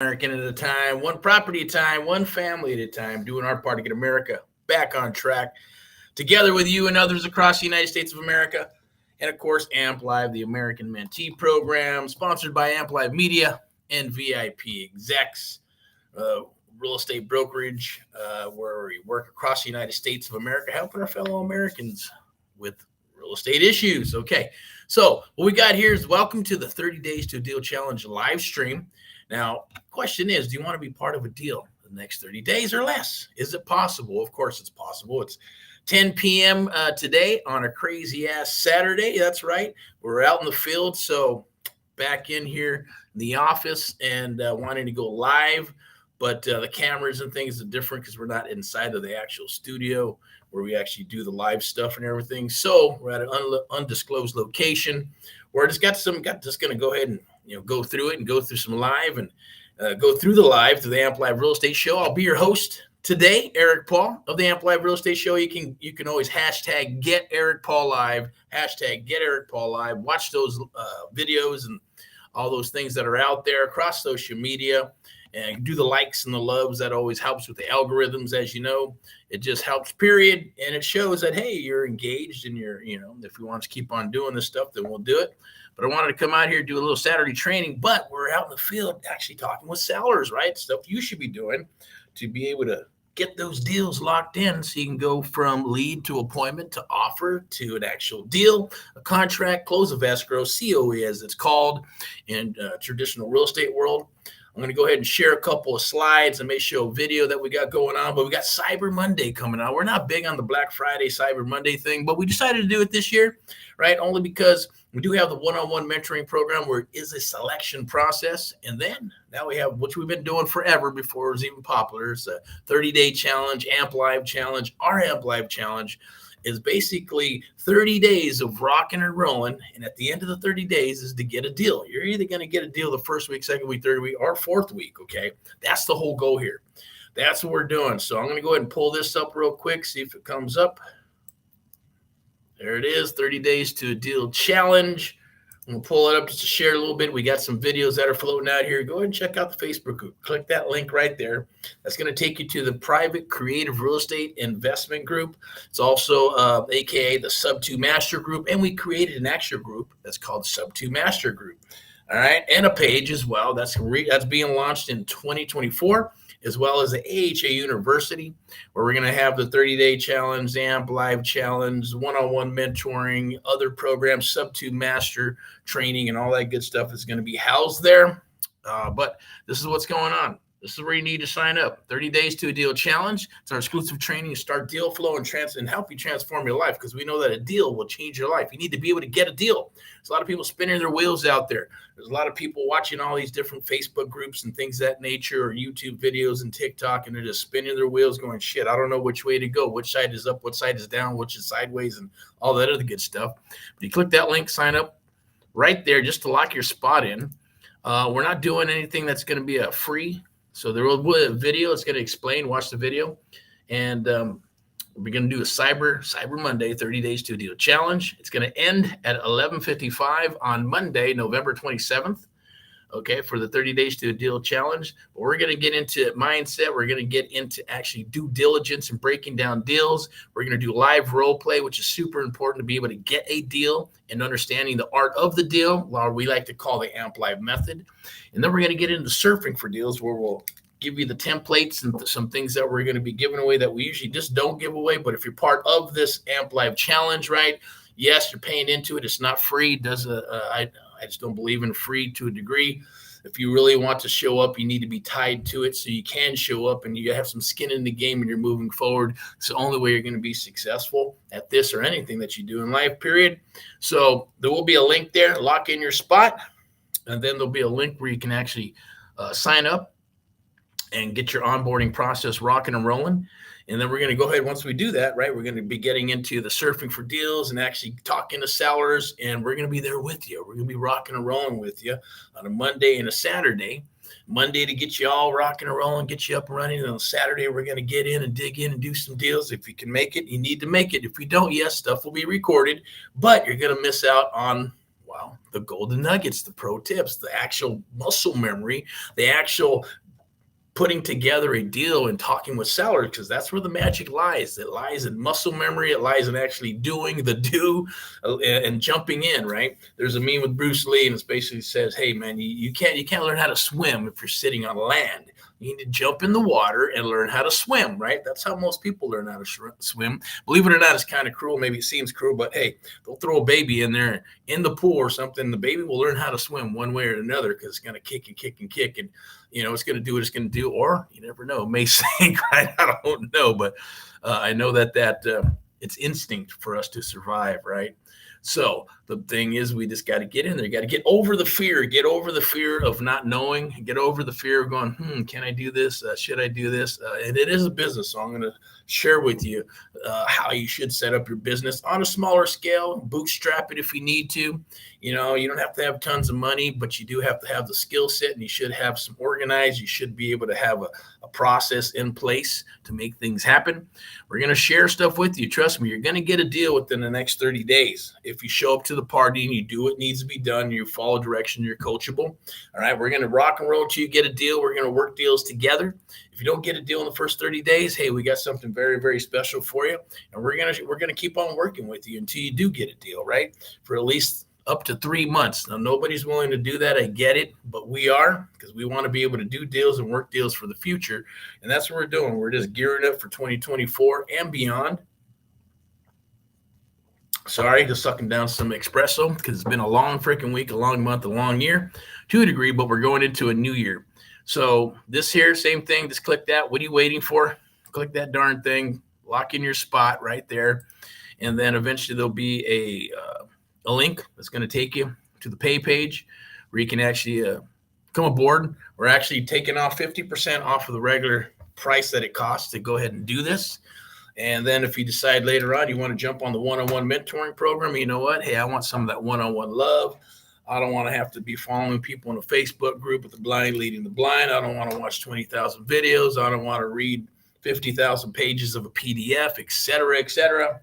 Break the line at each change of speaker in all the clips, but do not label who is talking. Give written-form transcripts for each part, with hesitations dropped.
American at a time, one property at a time, one family at a time, doing our part to get America back on track, together with you and others across the United States of America. And of course, AMP Live, the American Mentee Program, sponsored by AMP Live Media and VIP Execs, uh, real estate brokerage, where we work across the United States of America, helping our fellow Americans with real estate issues. Okay, so what we got here is welcome to the 30 Days to a Deal Challenge live stream. Now, question is, do you want to be part of a deal the next 30 days or less? Is it possible? Of course it's possible. It's 10 p.m. Today on a crazy-ass Saturday. That's right. We're out in the field, so back in here in the office and wanting to go live, but the cameras and things are different because we're not inside of the actual studio where we actually do the live stuff and everything. So we're at an undisclosed location where I just going to go ahead and go through it and go through some live and go through the live to the Amp Live Real Estate Show. I'll be your host today, Erick Paul of the Amp Live Real Estate Show. You can always hashtag Get Erick Paul Live, hashtag Get Erick Paul Live. Watch those videos and all those things that are out there across social media, and do the likes and the loves. That always helps with the algorithms, as you know. It just helps, period. And it shows that, hey, you're engaged and if you want to keep on doing this stuff, then we'll do it. But I wanted to come out here, do a little Saturday training, but we're out in the field actually talking with sellers, right? Stuff you should be doing to be able to get those deals locked in so you can go from lead to appointment to offer to an actual deal, a contract, close of escrow, COE as it's called in traditional real estate world. I'm going to go ahead and share a couple of slides. I may show a video that we got going on, but we got Cyber Monday coming out. We're not big on the Black Friday, Cyber Monday thing, but we decided to do it this year, right? Only because we do have the one-on-one mentoring program where it is a selection process. And then now we have, which we've been doing forever before it was even popular. It's a 30-day challenge, AMP Live challenge. Our AMP Live challenge is basically 30 days of rocking and rolling. And at the end of the 30 days is to get a deal. You're either going to get a deal the first week, second week, third week, or fourth week. Okay. That's the whole goal here. That's what we're doing. So I'm going to go ahead and pull this up real quick, see if it comes up. There it is, 30 Days to a Deal Challenge. I'm going to pull it up just to share a little bit. We got some videos that are floating out here. Go ahead and check out the Facebook group. Click that link right there. That's going to take you to the private creative real estate investment group. It's also AKA the Sub 2 Master Group. And we created an extra group that's called Sub 2 Master Group. All right. And a page as well. That's being launched in 2024. As well as the AHA University, where we're going to have the 30-day challenge, AMP Live challenge, one-on-one mentoring, other programs, Sub 2 Master training, and all that good stuff is going to be housed there. But this is what's going on. This is where you need to sign up. 30 Days to a Deal Challenge. It's our exclusive training to start deal flow and help you transform your life, because we know that a deal will change your life. You need to be able to get a deal. There's a lot of people spinning their wheels out there. There's a lot of people watching all these different Facebook groups and things of that nature, or YouTube videos and TikTok, and they're just spinning their wheels going, shit, I don't know which way to go. Which side is up, what side is down, which is sideways, and all that other good stuff. But you click that link, sign up right there just to lock your spot in. We're not doing anything that's going to be a free. So there will be a video. It's going to explain. Watch the video. And we're going to do a Cyber Monday, 30 Days to a Deal Challenge. It's going to end at 11:55 on Monday, November 27th. Okay, for the 30 Days to a Deal Challenge. But we're going to get into mindset. We're going to get into actually due diligence and breaking down deals. We're going to do live role play, which is super important to be able to get a deal and understanding the art of the deal, or we like to call the AMP Live method. And then we're going to get into surfing for deals, where we'll give you the templates and some things that we're going to be giving away that we usually just don't give away. But if you're part of this AMP Live challenge, right, yes, you're paying into it. It's not free. I just don't believe in free to a degree. If you really want to show up, you need to be tied to it so you can show up and you have some skin in the game and you're moving forward. It's the only way you're going to be successful at this or anything that you do in life, period. So there will be a link there. Lock in your spot. And then there'll be a link where you can actually sign up and get your onboarding process rocking and rolling. And then we're going to go ahead, once we do that, right, we're going to be getting into the surfing for deals and actually talking to sellers, and we're going to be there with you. We're going to be rocking and rolling with you on a Monday and a Saturday. Monday to get you all rocking and rolling, get you up and running. And on Saturday, we're going to get in and dig in and do some deals. If you can make it, you need to make it. If you don't, yes, stuff will be recorded, but you're going to miss out on Well, the golden nuggets, the pro tips, the actual muscle memory, the actual putting together a deal and talking with sellers, because that's where the magic lies. It lies in muscle memory. It lies in actually doing the and jumping in, right? There's a meme with Bruce Lee, and it basically says, hey, man, you can't learn how to swim if you're sitting on land. You need to jump in the water and learn how to swim, right? That's how most people learn how to swim. Believe it or not, it's kind of cruel. Maybe it seems cruel, but hey, they'll throw a baby in there in the pool or something. The baby will learn how to swim one way or another, because it's going to kick and kick and kick. And, it's going to do what it's going to do. Or you never know, it may sink. I don't know. But I know that it's instinct for us to survive, right? So the thing is, we just got to get in there. You got to get over the fear. Get over the fear of not knowing. Get over the fear of going, can I do this? Should I do this? And it is a business. So I'm going to share with you how you should set up your business on a smaller scale. Bootstrap it if you need to. You don't have to have tons of money, but you do have to have the skill set, and you should have some organized. You should be able to have a process in place to make things happen. We're going to share stuff with you. Trust me, you're going to get a deal within the next 30 days. If you show up to the party and you do what needs to be done, you follow direction, you're coachable. All right, we're going to rock and roll till you get a deal. We're going to work deals together. If you don't get a deal in the first 30 days, hey, we got something very, very special for you. And we're going to keep on working with you until you do get a deal, right? For at least up to 3 months. Now, nobody's willing to do that. I get it, but we are, because we want to be able to do deals and work deals for the future. And that's what we're doing. We're just gearing up for 2024 and beyond. Sorry, just sucking down some espresso, because it's been a long freaking week, a long month, a long year to a degree, but we're going into a new year. So this here, same thing. Just click that. What are you waiting for? Click that darn thing. Lock in your spot right there. And then eventually there'll be a link that's going to take you to the pay page where you can actually come aboard. We're actually taking off 50% off of the regular price that it costs to go ahead and do this. And then if you decide later on you want to jump on the one-on-one mentoring program, you know what? Hey, I want some of that one-on-one love. I don't want to have to be following people in a Facebook group with the blind leading the blind. I don't want to watch 20,000 videos. I don't want to read 50,000 pages of a PDF, et cetera, et cetera.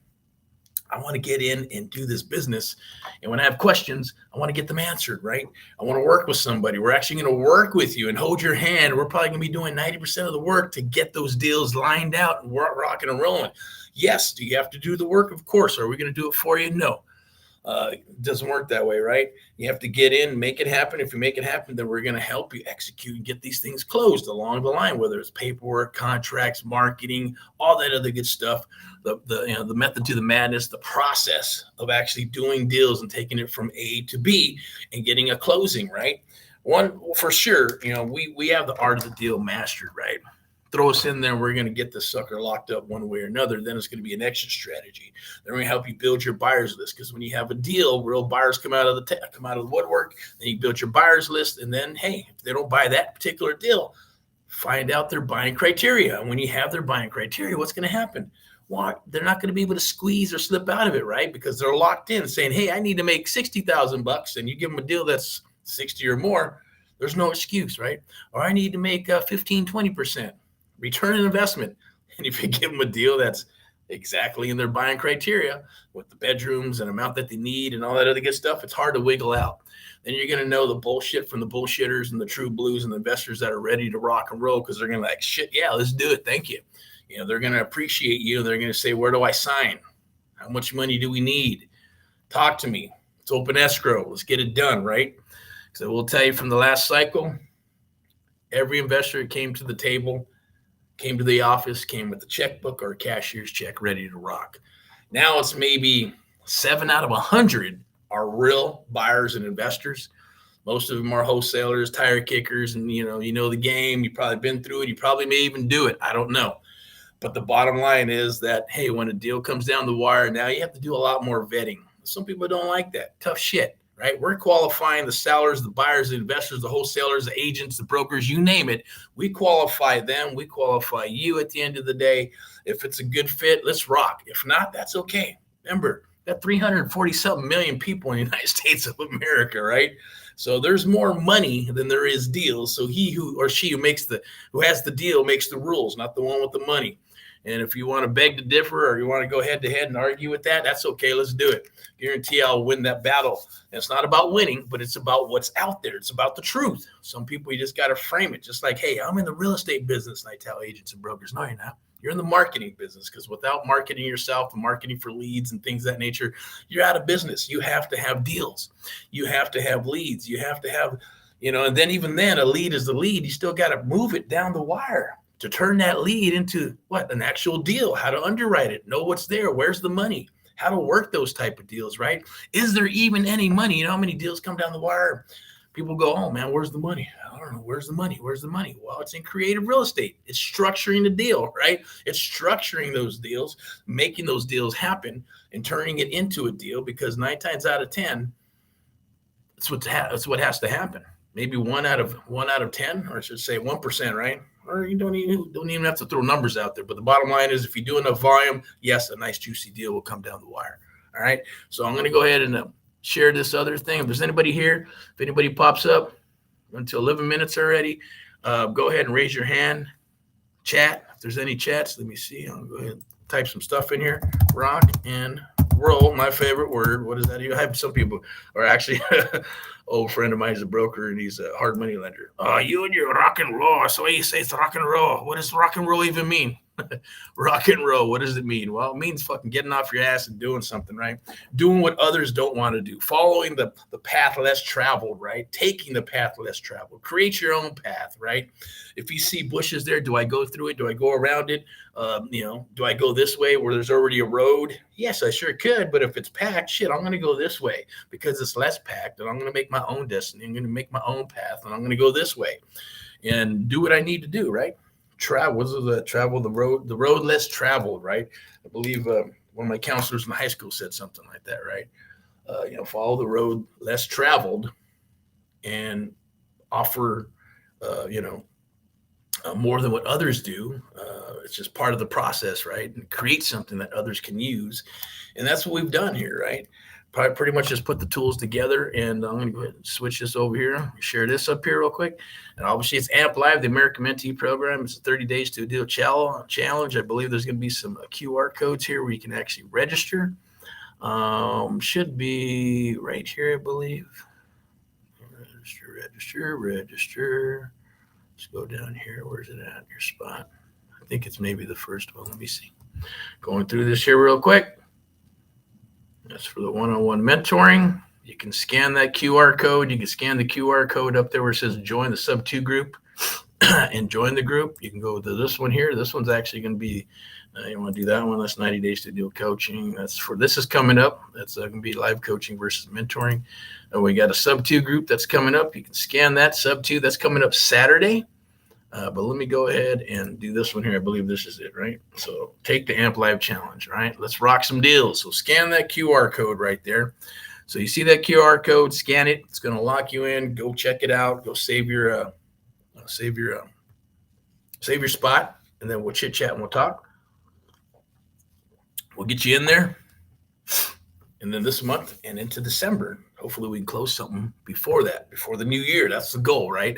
I want to get in and do this business. And when I have questions, I want to get them answered, right? I want to work with somebody. We're actually going to work with you and hold your hand. We're probably going to be doing 90% of the work to get those deals lined out and we're rocking and rolling. Yes. Do you have to do the work? Of course. Are we going to do it for you? No. It doesn't work that way, right? You have to get in, make it happen. If you make it happen, then we're going to help you execute and get these things closed along the line, whether it's paperwork, contracts, marketing, all that other good stuff. The method to the madness, the process of actually doing deals and taking it from A to B and getting a closing, right? One for sure, we have the art of the deal mastered, right? Throw us in there, we're going to get this sucker locked up one way or another. Then it's going to be an exit strategy. Then we're going to help you build your buyers list, because when you have a deal, real buyers come out of the woodwork. Then you build your buyers list, and then hey, if they don't buy that particular deal, find out their buying criteria. And when you have their buying criteria, what's going to happen? Well, they're not going to be able to squeeze or slip out of it, right? Because they're locked in, saying, "Hey, I need to make $60,000," and you give them a deal that's 60 or more. There's no excuse, right? Or I need to make 15, 20%. Return on investment. And if you give them a deal that's exactly in their buying criteria with the bedrooms and amount that they need and all that other good stuff, it's hard to wiggle out. Then you're going to know the bullshit from the bullshitters and the true blues and the investors that are ready to rock and roll, because they're going to like, shit, yeah, let's do it. Thank you. They're going to appreciate you. They're going to say, where do I sign? How much money do we need? Talk to me. It's open escrow. Let's get it done, right? So we'll tell you from the last cycle, every investor came to the table, came to the office, came with a checkbook or a cashier's check ready to rock. Now it's maybe 7 out of 100 are real buyers and investors. Most of them are wholesalers, tire kickers, and you know the game. You've probably been through it. You probably may even do it. I don't know. But the bottom line is that, hey, when a deal comes down the wire, now you have to do a lot more vetting. Some people don't like that. Tough shit. Right? We're qualifying the sellers, the buyers, the investors, the wholesalers, the agents, the brokers, you name it. We qualify them. We qualify you at the end of the day. If it's a good fit, let's rock. If not, that's okay. Remember, got 340-something million people in the United States of America, right? So there's more money than there is deals. So he who has the deal makes the rules, not the one with the money. And if you want to beg to differ or you want to go head to head and argue with that, that's okay. Let's do it. Guarantee I'll win that battle. And it's not about winning, but it's about what's out there. It's about the truth. Some people, you just got to frame it. Just like, hey, I'm in the real estate business. And I tell agents and brokers, no, you're not. You're in the marketing business, because without marketing yourself and marketing for leads and things of that nature, you're out of business. You have to have deals. You have to have leads. You have to have, and then even then, a lead is the lead. You still got to move it down the wire to turn that lead into what? An actual deal, how to underwrite it, know what's there, where's the money, how to work those type of deals, right? Is there even any money? You know how many deals come down the wire? People go, oh man, where's the money? I don't know. Where's the money? Where's the money? Well, it's in creative real estate. It's structuring the deal, right? It's structuring those deals, making those deals happen and turning it into a deal, because 9 times out of 10, that's what has to happen. Maybe one out of 10, or I should say 1%, right? Or you don't even have to throw numbers out there. But the bottom line is, if you do enough volume, yes, a nice juicy deal will come down the wire. All right. So I'm going to go ahead and share this other thing. If there's anybody here, if anybody pops up until 11 minutes already, go ahead and raise your hand. Chat. If there's any chats, let me see. I'll go ahead and type some stuff in here. Rock and roll, my favorite word. What is that? I have some people, or actually, old friend of mine is a broker and he's a hard money lender. You and your rock and roll. So you say it's rock and roll. What does rock and roll even mean? Rock and roll. What does it mean? Well, it means fucking getting off your ass and doing something, right? Doing what others don't want to do. Following the path less traveled, right? Taking the path less traveled. Create your own path, right? If you see bushes there, do I go through it? Do I go around it? Do I go this way where there's already a road? Yes, I sure could. But if it's packed, shit, I'm going to go this way because it's less packed, and I'm going to make my own destiny. I'm going to make my own path, and I'm going to go this way and do what I need to do, right? Travel the road less traveled, right? I believe one of my counselors in high school said something like that, right? Follow the road less traveled and offer, more than what others do. It's just part of the process, right? And create something that others can use. And that's what we've done here, right? Pretty much just put the tools together, and I'm going to go ahead and switch this over here, share this up here real quick. And obviously it's AMP Live, the American Mentee Program. It's a 30 days to a deal challenge. I believe there's going to be some QR codes here where you can actually register. Should be right here, I believe. Register. Let's go down here. Where's it at? Your spot. I think it's maybe the first one. Let me see. Going through this here real quick. That's for the one-on-one mentoring. You can scan that QR code. You can scan the QR code up there where it says join the sub 2 group and join the group. You can go to this one here. This one's actually going to be, you want to do that one. That's 90 days to deal coaching. This is coming up. That's going to be live coaching versus mentoring. And we got a sub 2 group that's coming up. You can scan that sub 2. That's coming up Saturday. But let me go ahead and do this one here. I believe this is it, right? So take the AMP Live challenge, right? Let's rock some deals. So scan that QR code right there. So you see that QR code, scan it. It's going to lock you in. Go check it out. Go save your spot, and then we'll chit chat and we'll talk. We'll get you in there. And then this month and into December, hopefully we can close something before that, before the new year. That's the goal, right?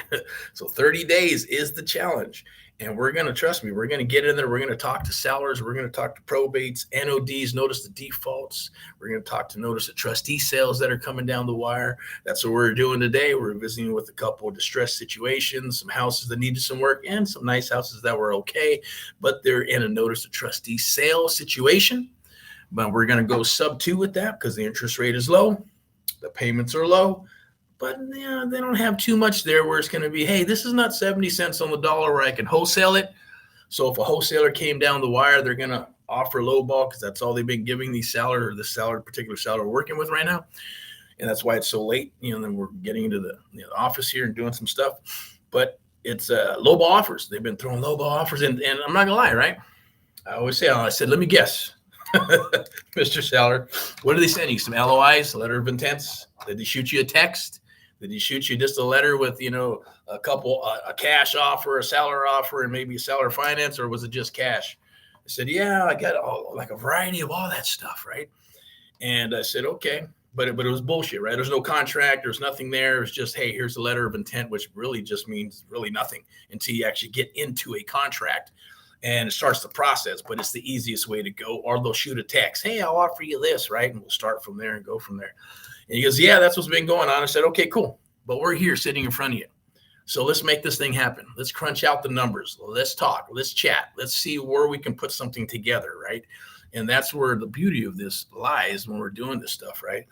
So 30 days is the challenge. And we're going to, trust me, we're going to get in there. We're going to talk to sellers. We're going to talk to probates, NODs, notice the defaults. We're going to talk to notice the trustee sales that are coming down the wire. That's what we're doing today. We're visiting with a couple of distressed situations, some houses that needed some work, and some nice houses that were okay, but they're in a notice of trustee sale situation. But we're going to go sub 2 with that because the interest rate is low. The payments are low, but they don't have too much there where it's going to be, hey, this is not 70 cents on the dollar where I can wholesale it. So if a wholesaler came down the wire, they're going to offer low ball because that's all they've been giving these seller or the particular seller we're working with right now. And that's why it's so late. Then we're getting into the office here and doing some stuff. But it's low ball offers. They've been throwing low ball offers. And I'm not going to lie, right? I said, let me guess. Mr. Seller, what did they send you? Some LOIs, letter of intents? Did they shoot you a text? Did he shoot you just a letter with, a cash offer, a seller offer, and maybe a seller finance, or was it just cash? I said, yeah, I got a variety of all that stuff, right? And I said, okay, but it was bullshit, right? There's no contract. There's nothing there. It's just, hey, here's a letter of intent, which really just means really nothing until you actually get into a contract. and it starts the process, but it's the easiest way to go. Or they'll shoot a text, hey, I'll offer you this, right? And we'll start from there and go from there. And he goes, yeah, that's what's been going on. I said, okay, cool. But we're here sitting in front of you. So let's make this thing happen. Let's crunch out the numbers. Let's talk. Let's chat. Let's see where we can put something together, right? And that's where the beauty of this lies when we're doing this stuff, right?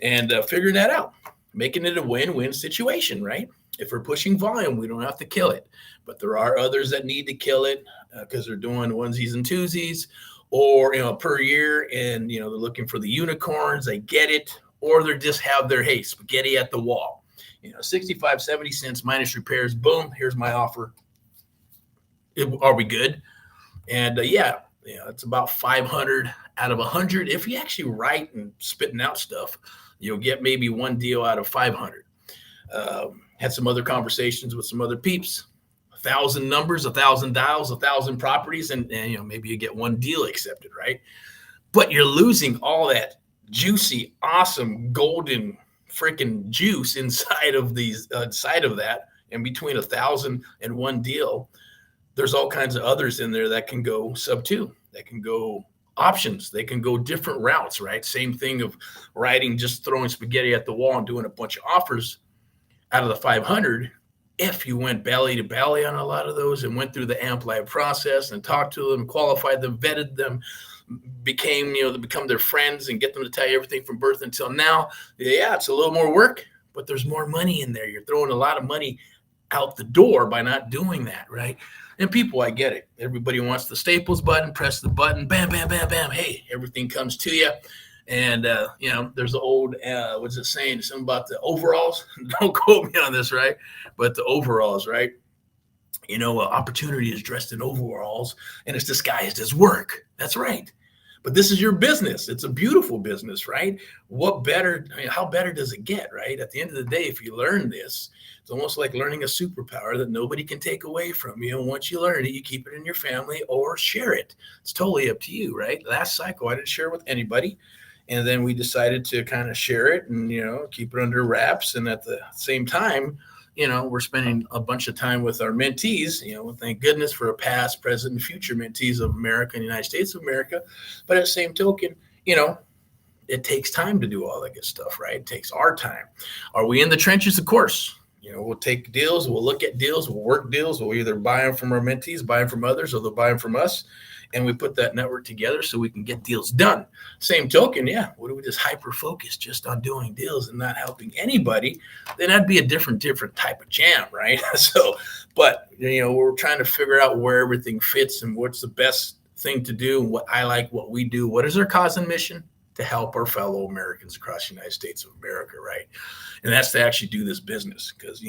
And figuring that out, making it a win-win situation, right? If we're pushing volume, we don't have to kill it. But there are others that need to kill it because they're doing onesies and twosies, or per year, and they're looking for the unicorns. They get it, or they just have their spaghetti at the wall. 65, 70 cents minus repairs. Boom, here's my offer. Are we good? And it's about 500 out of 100. If you actually write and spitting out stuff, you'll get maybe one deal out of 500. Had some other conversations with some other peeps. 1,000 numbers, 1,000 dials, 1,000 properties, and maybe you get one deal accepted, right? But you're losing all that juicy, awesome, golden freaking juice inside of that. And between 1,000 and one deal, there's all kinds of others in there that can go sub 2, that can go options, they can go different routes, right? Same thing of writing, just throwing spaghetti at the wall and doing a bunch of offers out of the 500. If you went belly to belly on a lot of those and went through the AMP Live process and talked to them, qualified them, vetted them, become their friends and get them to tell you everything from birth until now, it's a little more work, but there's more money in there. You're throwing a lot of money out the door by not doing that, right? And people, I get it. Everybody wants the Staples button, press the button, bam, bam, bam, bam. Hey, everything comes to you. And, there's the old, what's it saying? Something about the overalls. Don't quote me on this, right? But the overalls, right? Opportunity is dressed in overalls and it's disguised as work. That's right. But this is your business. It's a beautiful business, right? How better does it get, right? At the end of the day, if you learn this, it's almost like learning a superpower that nobody can take away from you. And once you learn it, you keep it in your family or share it. It's totally up to you, right? Last cycle, I didn't share with anybody. And then we decided to kind of share it and, keep it under wraps. And at the same time, we're spending a bunch of time with our mentees, thank goodness for a past, present, and future mentees of America and the United States of America. But at the same token, it takes time to do all that good stuff, right? It takes our time. Are we in the trenches? Of course. We'll take deals, we'll look at deals, we'll work deals, we'll either buy them from our mentees, buy them from others, or they'll buy them from us. And we put that network together so we can get deals done. Same token, what do we just hyper-focus just on doing deals and not helping anybody? Then that'd be a different type of jam, right? But we're trying to figure out where everything fits and what's the best thing to do, and what I like, what we do. What is our cause and mission? To help our fellow Americans across the United States of America, right? And that's to actually do this business because,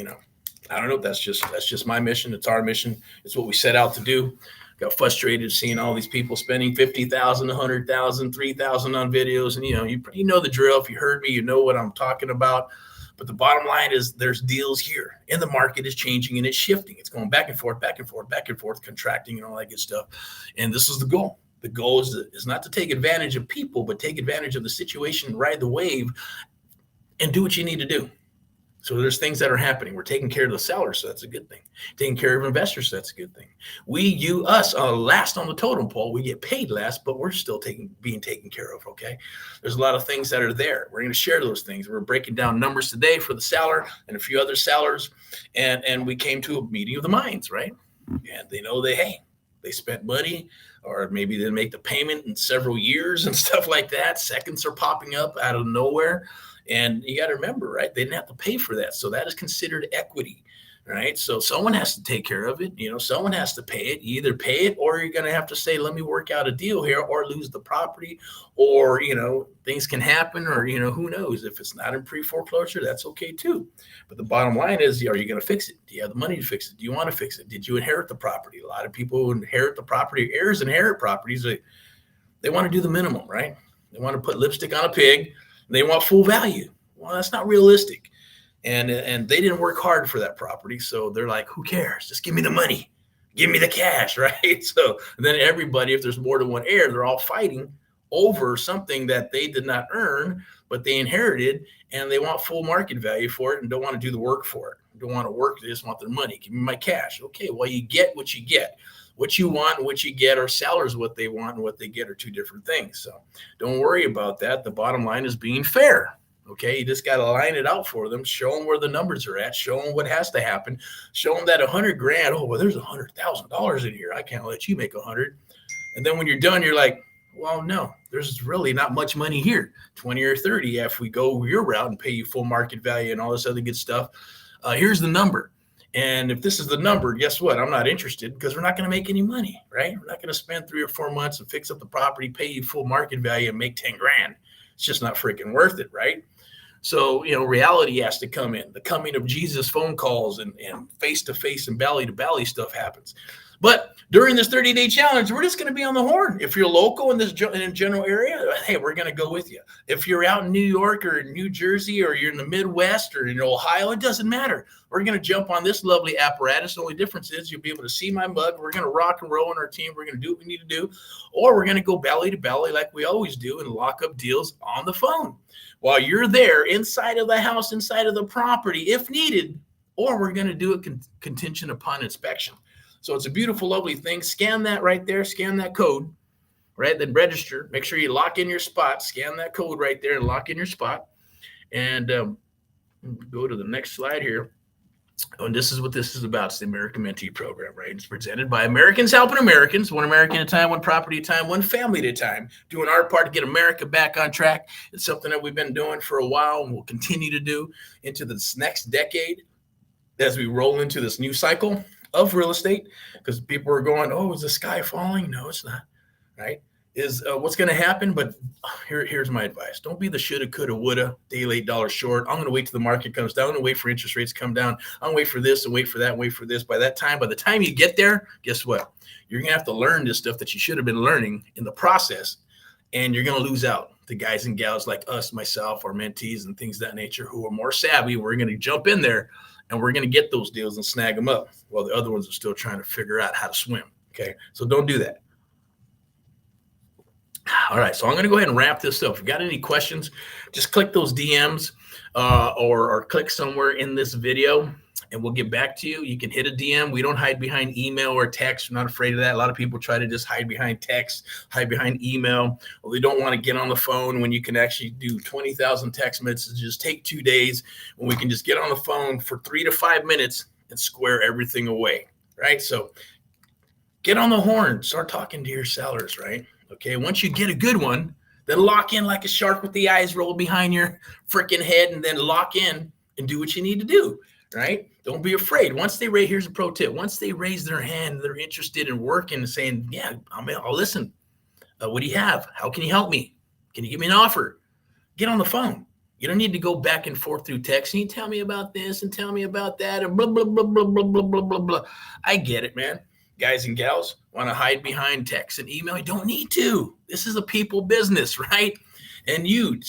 I don't know, that's just my mission. It's our mission. It's what we set out to do. Got frustrated seeing all these people spending $50,000, $100,000, $3,000 on videos. And, you know the drill. If you heard me, you know what I'm talking about. But the bottom line is there's deals here and the market is changing and it's shifting. It's going back and forth, back and forth, back and forth, contracting and all that good stuff. And this is the goal. The goal is not to take advantage of people, but take advantage of the situation, ride the wave, and do what you need to do. So there's things that are happening. We're taking care of the sellers, so that's a good thing. Taking care of investors, so that's a good thing. Us, last on the totem pole. We get paid last, but we're still being taken care of, okay? There's a lot of things that are there. We're going to share those things. We're breaking down numbers today for the seller and a few other sellers, and we came to a meeting of the minds, right? And they spent money, or maybe they didn't make the payment in several years and stuff like that. Seconds are popping up out of nowhere. And you got to remember, right? They didn't have to pay for that. So that is considered equity, right? So someone has to take care of it. Someone has to pay it. You either pay it or you're going to have to say, let me work out a deal here, or lose the property, or, things can happen, or, who knows? If it's not in pre-foreclosure, that's okay too. But the bottom line is, are you going to fix it? Do you have the money to fix it? Do you want to fix it? Did you inherit the property? A lot of people who inherit the property, heirs inherit properties. They want to do the minimum, right? They want to put lipstick on a pig. They want full value. Well, that's not realistic. And they didn't work hard for that property. So they're like, who cares? Just give me the money. Give me the cash, right? So then everybody, if there's more than one heir, they're all fighting over something that they did not earn, but they inherited, and they want full market value for it and don't want to do the work for it. don't want to work. They just want their money. Give me my cash. Okay, well, you get what you get. What you want and what you get, or sellers what they want and what they get are two different things. So don't worry about that. The bottom line is being fair. Okay, you just got to line it out for them, show them where the numbers are at, show them what has to happen, show them that $100,000. Oh, well, there's $100,000 in here. I can't let you make 100. And then when you're done, you're like, well, no, there's really not much money here. 20 or 30 if we go your route and pay you full market value and all this other good stuff. Here's the number. And if this is the number, guess what? I'm not interested because we're not going to make any money, right? We're not going to spend 3 or 4 months and fix up the property, pay you full market value and make 10 grand. It's just not freaking worth it, right? So, reality has to come in. The coming of Jesus phone calls and face-to-face and belly-to-belly stuff happens. But during this 30-day challenge, we're just going to be on the horn. If you're local in a general area, hey, we're going to go with you. If you're out in New York or in New Jersey or you're in the Midwest or in Ohio, it doesn't matter. We're going to jump on this lovely apparatus. The only difference is you'll be able to see my mug. We're going to rock and roll in our team. We're going to do what we need to do. Or we're going to go belly to belly like we always do and lock up deals on the phone while you're there inside of the house, inside of the property, if needed. Or we're going to do it contingent upon inspection. So it's a beautiful, lovely thing. Scan that right there. Scan that code, right? Then register. Make sure you lock in your spot. Scan that code right there and lock in your spot. And go to the next slide here. And this is what this is about. It's the American Mentee Program, right? It's presented by Americans helping Americans, one American at a time, one property at a time, one family at a time, doing our part to get America back on track. It's something that we've been doing for a while and we'll continue to do into this next decade as we roll into this new cycle of real estate, because people are going, oh, is the sky falling? No, it's not, right? Is what's going to happen. But here's my advice. Don't be the shoulda, coulda, woulda, day late, dollar short. I'm going to wait till the market comes down. I'm going to wait for interest rates to come down. I'm going to wait for this and wait for that and wait for this. By the time you get there, guess what? You're going to have to learn this stuff that you should have been learning in the process, and you're going to lose out. The guys and gals like us, myself, our mentees and things of that nature who are more savvy, we're going to jump in there and we're going to get those deals and snag them up while the other ones are still trying to figure out how to swim. Okay. So don't do that. All right. So I'm going to go ahead and wrap this up. If you got any questions, just click those DMs or click somewhere in this video and we'll get back to you. You can hit a DM. We don't hide behind email or text. We're not afraid of that. A lot of people try to just hide behind text, hide behind email. Well, they don't want to get on the phone when you can actually do 20,000 text messages, take 2 days, when we can just get on the phone for 3 to 5 minutes and square everything away, right? So get on the horn, start talking to your sellers, right? Okay, once you get a good one, then lock in like a shark with the eyes rolled behind your freaking head and then lock in and do what you need to do, right? Don't be afraid. Once they raise, here's a pro tip. Once they raise their hand, they're interested in working and saying, yeah, I'll listen. What do you have? How can you help me? Can you give me an offer? Get on the phone. You don't need to go back and forth through text. You tell me about this and tell me about that and blah, blah, blah, blah, blah, blah, blah, blah, blah. I get it, man. Guys and gals want to hide behind text and email. You don't need to. This is a people business, right? And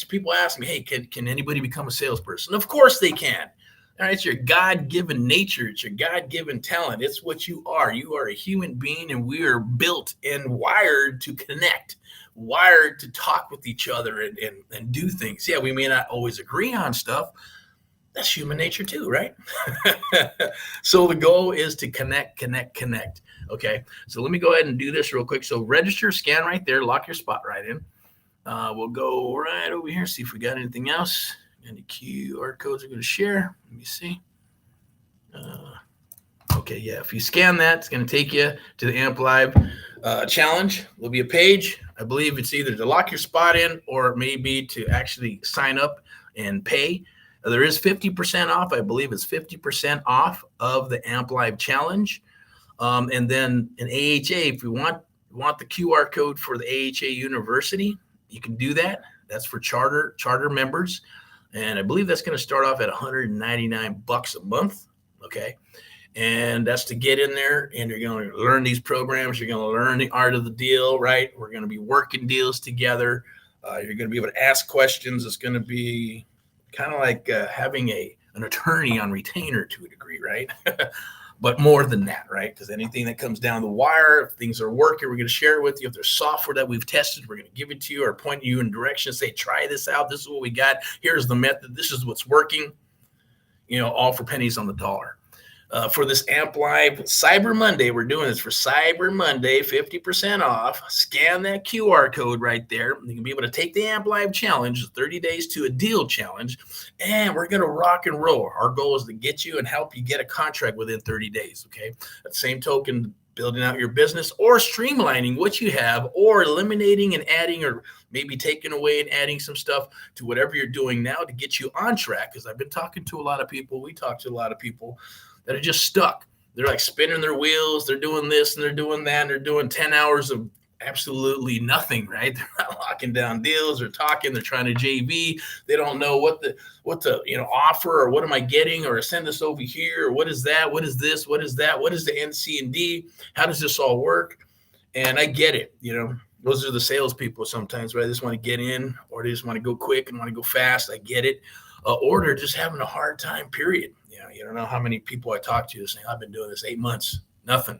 people ask me, hey, can anybody become a salesperson? Of course they can. All right, it's your God-given nature. It's your God-given talent. It's what you are. You are a human being, and we are built and wired to connect, wired to talk with each other and do things. Yeah, we may not always agree on stuff. That's human nature too, right? So the goal is to connect. Okay, so let me go ahead and do this real quick. So register, scan right there, lock your spot right in. We'll go right over here, see if we got anything else. Any QR codes we're going to share? Let me see. Okay, yeah. If you scan that, it's going to take you to the Amp Live challenge. There'll be a page. I believe it's either to lock your spot in or maybe to actually sign up and pay. There is 50% off. I believe it's 50% off of the Amp Live challenge. And then an AHA, if you want the QR code for the AHA University, you can do that. That's for charter members. And I believe that's going to start off at $199 a month. Okay. And that's to get in there and you're going to learn these programs. You're going to learn the art of the deal, right? We're going to be working deals together. You're going to be able to ask questions. It's going to be kind of like having an attorney on retainer to a degree, right? But more than that, right? Because anything that comes down the wire, if things are working, we're going to share it with you. If there's software that we've tested, we're going to give it to you or point you in direction, say, try this out. This is what we got. Here's the method. This is what's working. all for pennies on the dollar. For this Amp Live Cyber Monday, we're doing this for Cyber Monday, 50% off. Scan that QR code right there. You can be able to take the Amp Live challenge, 30 days to a deal challenge, and we're going to rock and roll. Our goal is to get you and help you get a contract within 30 days, okay? At the same token, building out your business or streamlining what you have or eliminating and adding or maybe taking away and adding some stuff to whatever you're doing now to get you on track. Because I've been talking to a lot of people. We talk to a lot of people that are just stuck. They're like spinning their wheels. They're doing this and they're doing that. And they're doing 10 hours of absolutely nothing, right? They're not locking down deals or talking. They're trying to JV. They don't know what the offer or what am I getting or send this over here or what is that? What is this? What is that? What is the NC and D? How does this all work? And I get it. Those are the salespeople sometimes, right? They just want to get in or they just want to go quick and want to go fast. I get it. Or they're just having a hard time, period. You don't know how many people I talk to saying, I've been doing this 8 months, nothing.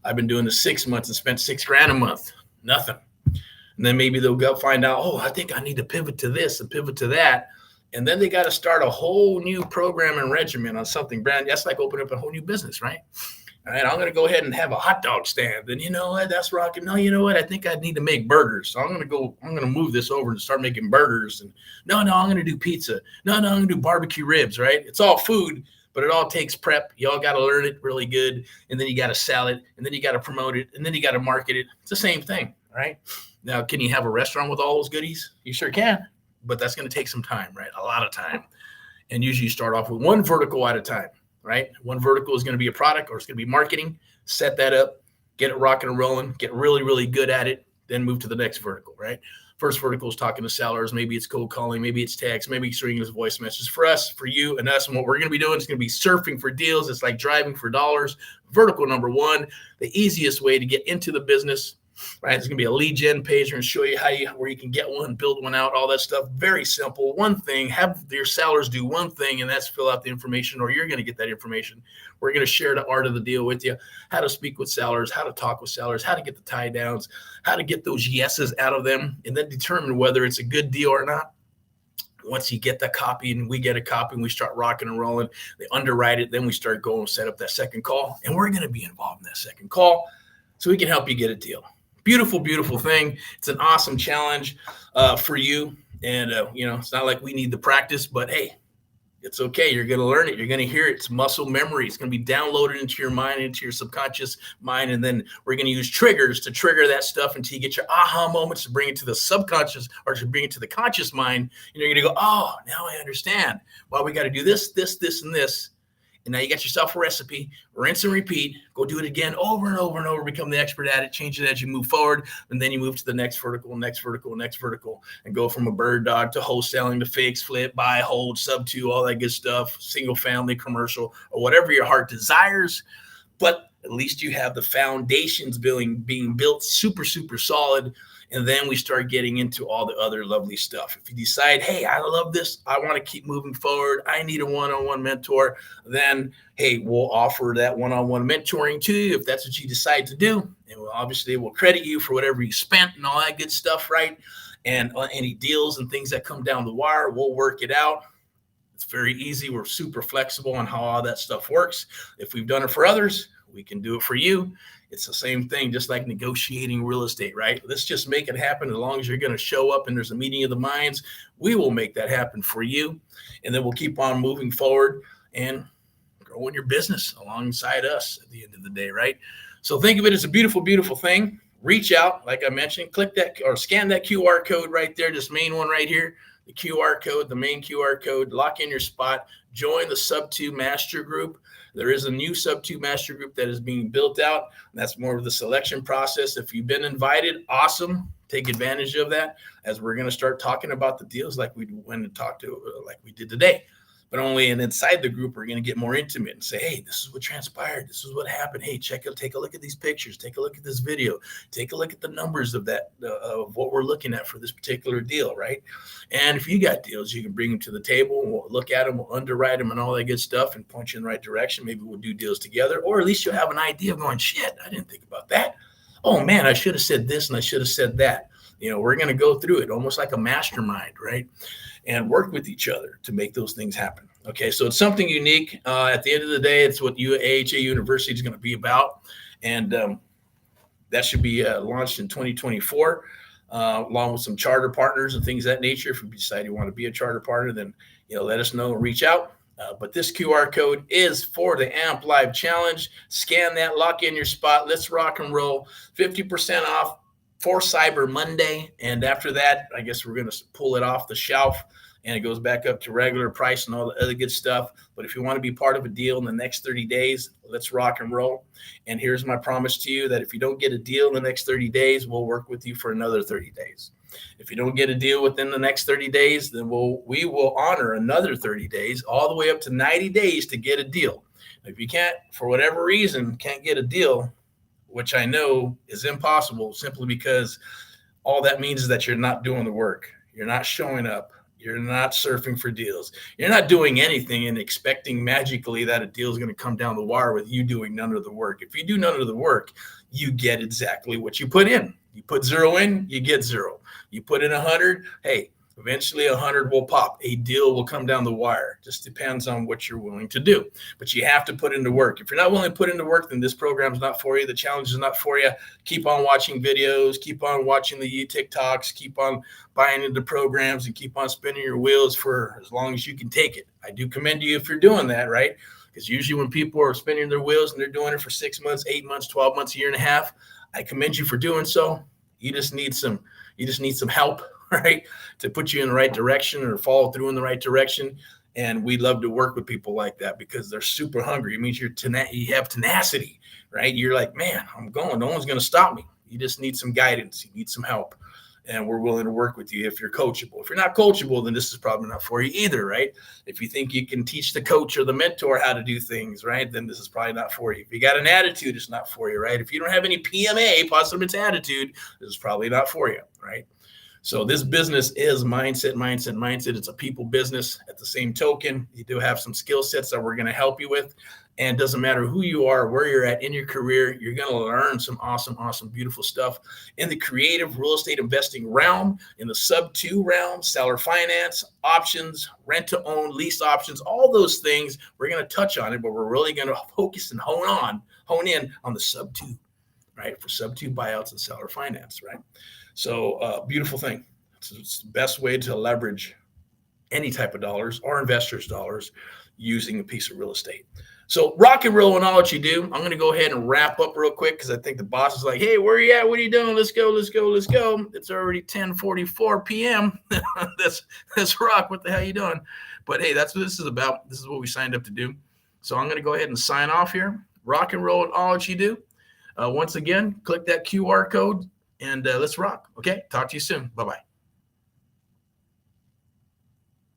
I've been doing this 6 months and spent $6,000 a month, nothing. And then maybe they'll go find out, I think I need to pivot to this and pivot to that. And then they got to start a whole new program and regimen on something brand. That's like opening up a whole new business, right? All right, I'm going to go ahead and have a hot dog stand. And you know what? That's rocking. No, you know what? I think I need to make burgers. So I'm going to move this over and start making burgers. And no, I'm going to do pizza. No, I'm going to do barbecue ribs, right? It's all food, but it all takes prep. You all got to learn it really good. And then you got to sell it. And then you got to promote it. And then you got to market it. It's the same thing, right? Now, can you have a restaurant with all those goodies? You sure can. But that's going to take some time, right? A lot of time. And usually you start off with one vertical at a time. Right? One vertical is going to be a product or it's going to be marketing. Set that up, get it rocking and rolling, get really, really good at it, then move to the next vertical, right? First vertical is talking to sellers. Maybe it's cold calling. Maybe it's text. Maybe it's ringing voice messages. For us, for you and us, and what we're going to be doing is going to be surfing for deals. It's like driving for dollars. Vertical number one, the easiest way to get into the business, right? It's going to be a lead gen page. We're going to show you where you can get one, build one out, all that stuff. Very simple. One thing, have your sellers do one thing, and that's fill out the information, or you're going to get that information. We're going to share the art of the deal with you, how to speak with sellers, how to talk with sellers, how to get the tie downs, how to get those yeses out of them, and then determine whether it's a good deal or not. Once you get the copy and we get a copy and we start rocking and rolling, they underwrite it, then we start going and set up that second call, and we're going to be involved in that second call so we can help you get a deal. Beautiful, beautiful thing. It's an awesome challenge for you. And, it's not like we need the practice, but hey, it's okay. You're going to learn it. You're going to hear it. It's muscle memory. It's going to be downloaded into your mind, into your subconscious mind. And then we're going to use triggers to trigger that stuff until you get your aha moments to bring it to the subconscious or to bring it to the conscious mind. And you're going to go, oh, now I understand why we got to do this, this, this, and this. And now you got yourself a recipe, rinse and repeat, go do it again over and over and over, become the expert at it, change it as you move forward. And then you move to the next vertical, next vertical, next vertical, and go from a bird dog to wholesaling to fix, flip, buy, hold, sub to, all that good stuff, single family, commercial, or whatever your heart desires. But at least you have the foundations being built super, super solid. And then we start getting into all the other lovely stuff. If you decide, hey, I love this, I want to keep moving forward, I need a one-on-one mentor, then, hey, we'll offer that one-on-one mentoring to you if that's what you decide to do. And we'll credit you for whatever you spent and all that good stuff, right? And any deals and things that come down the wire, we'll work it out. It's very easy. We're super flexible on how all that stuff works. If we've done it for others, we can do it for you. It's the same thing, just like negotiating real estate, right? Let's just make it happen. As long as you're going to show up and there's a meeting of the minds, we will make that happen for you. And then we'll keep on moving forward and growing your business alongside us at the end of the day, right? So think of it as a beautiful, beautiful thing. Reach out, like I mentioned, click that or scan that QR code right there, this main one right here, the QR code, the main QR code, lock in your spot, join the Sub 2 Master Group. There is a new Sub 2 Master Group that is being built out. That's more of the selection process. If you've been invited, awesome. Take advantage of that as we're going to start talking about the deals like we went and talked to, like we did today. But only inside the group, we're going to get more intimate and say, hey, this is what transpired. This is what happened. Hey, take a look at these pictures. Take a look at this video. Take a look at the numbers of that, of what we're looking at for this particular deal, right? And if you got deals, you can bring them to the table. And we'll look at them. We'll underwrite them and all that good stuff and point you in the right direction. Maybe we'll do deals together. Or at least you'll have an idea of going, shit, I didn't think about that. Oh, man, I should have said this and I should have said that. We're going to go through it almost like a mastermind, right? And work with each other to make those things happen. Okay, so it's something unique. At the end of the day, it's what AHA University is going to be about, and that should be launched in 2024, along with some charter partners and things of that nature. If you decide you want to be a charter partner, then let us know and reach out. But this QR code is for the AMP Live Challenge. Scan that, lock in your spot. Let's rock and roll. 50% off for Cyber Monday, and after that, I guess we're going to pull it off the shelf, and it goes back up to regular price and all the other good stuff. But if you want to be part of a deal in the next 30 days, let's rock and roll. And here's my promise to you that if you don't get a deal in the next 30 days, we'll work with you for another 30 days. If you don't get a deal within the next 30 days, then we will honor another 30 days, all the way up to 90 days to get a deal. If you can't, for whatever reason, can't get a deal, which I know is impossible, simply because all that means is that you're not doing the work. You're not showing up. You're not surfing for deals. You're not doing anything and expecting magically that a deal is going to come down the wire with you doing none of the work. If you do none of the work, you get exactly what you put in. You put 0 in, you get 0. You put in 100, hey, eventually 100 will pop. A deal will come down the wire. Just depends on what you're willing to do. But you have to put into work. If you're not willing to put into work, then this program is not for you. The challenge is not for you. Keep on watching videos. Keep on watching the TikToks. Keep on buying into programs and keep on spinning your wheels for as long as you can take it. I do commend you if you're doing that, right? Because usually when people are spinning their wheels and they're doing it for 6 months, 8 months, 12 months, a year and a half, I commend you for doing so. You just need some help, right, to put you in the right direction or follow through in the right direction. And we love to work with people like that because they're super hungry. It means you have tenacity, right? You're like, man, I'm going. No one's going to stop me. You just need some guidance. You need some help. And we're willing to work with you if you're coachable. If you're not coachable, then this is probably not for you either, right? If you think you can teach the coach or the mentor how to do things, right, then this is probably not for you. If you got an attitude, it's not for you, right? If you don't have any PMA, positive mental attitude, this is probably not for you, right? So this business is mindset. It's a people business. At the same token, you do have some skill sets that we're going to help you with. And it doesn't matter who you are, where you're at in your career, you're going to learn some awesome, beautiful stuff in the creative real estate investing realm, in the sub-2 realm, seller finance, options, rent to own, lease options, all those things. We're going to touch on it, but we're really going to focus and hone in on the sub-2, right? For sub-2 buyouts and seller finance, right? So beautiful thing. It's the best way to leverage any type of dollars or investors' dollars using a piece of real estate. So rock and roll in all that you do. I'm going to go ahead and wrap up real quick because I think the boss is like, hey, where are you at? What are you doing? Let's go. It's already 10:44 p.m. Let's rock. What the hell are you doing? But hey, that's what this is about. This is what we signed up to do. So I'm going to go ahead and sign off here. Rock and roll in all that you do. Once again, click that QR code and let's rock. Okay. Talk to you soon. Bye-bye.